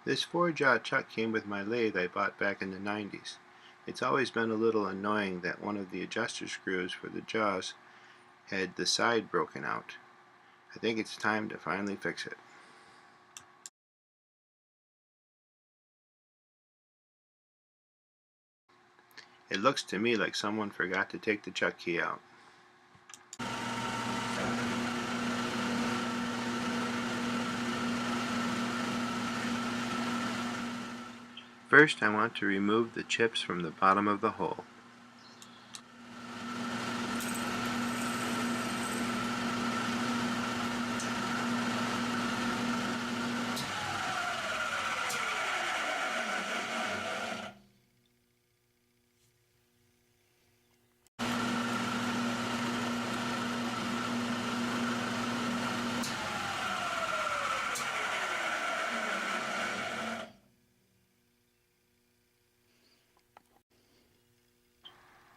This 4-jaw chuck came with my lathe I bought back in the 90s. It's always been a little annoying that one of the adjuster screws for the jaws had the side broken out. I think it's time to finally fix it. It looks to me like someone forgot to take the chuck key out. First, I want to remove the chips from the bottom of the hole.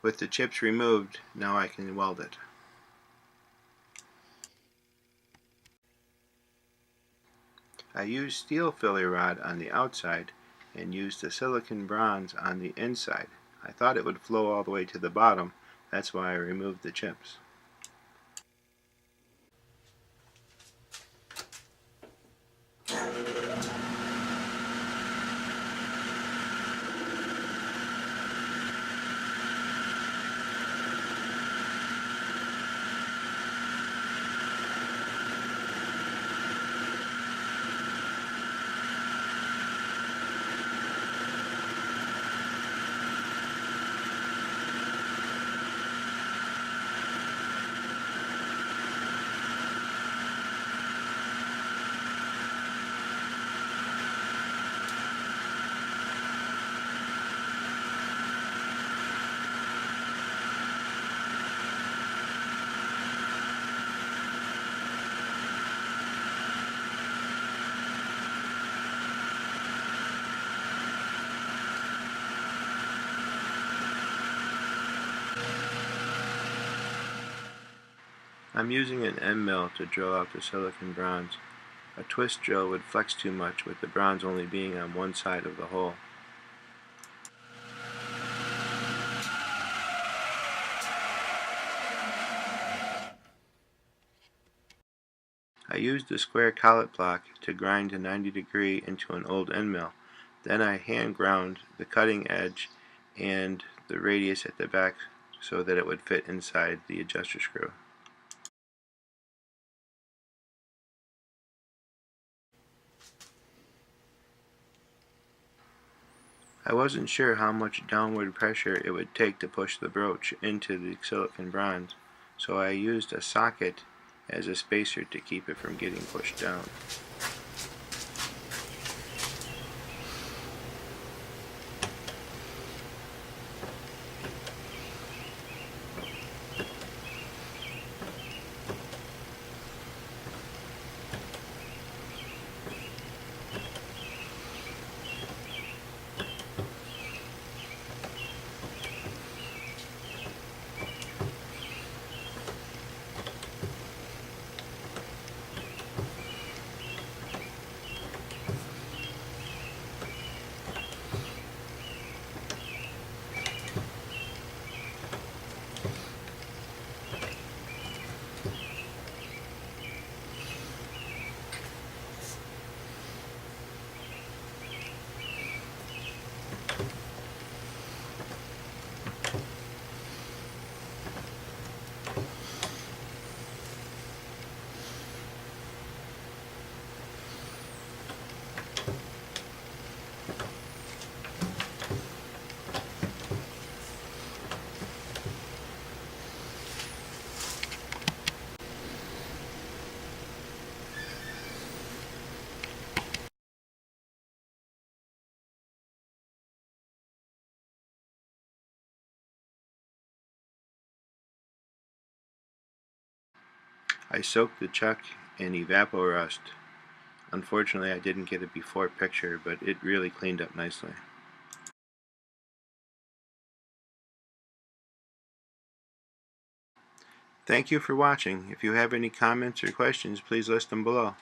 With the chips removed, now I can weld it. I used steel filler rod on the outside and used a silicon bronze on the inside. I thought it would flow all the way to the bottom, that's why I removed the chips. I'm using an end mill to drill out the silicon bronze. A twist drill would flex too much with the bronze only being on one side of the hole. I used a square collet block to grind a 90-degree into an old end mill. Then I hand ground the cutting edge and the radius at the back so that it would fit inside the adjuster screw. I wasn't sure how much downward pressure it would take to push the broach into the silicon bronze, so I used a socket as a spacer to keep it from getting pushed down. I soaked the chuck in Evapo-Rust. Unfortunately, I didn't get a before picture, but it really cleaned up nicely. Thank you for watching. If you have any comments or questions, please list them below.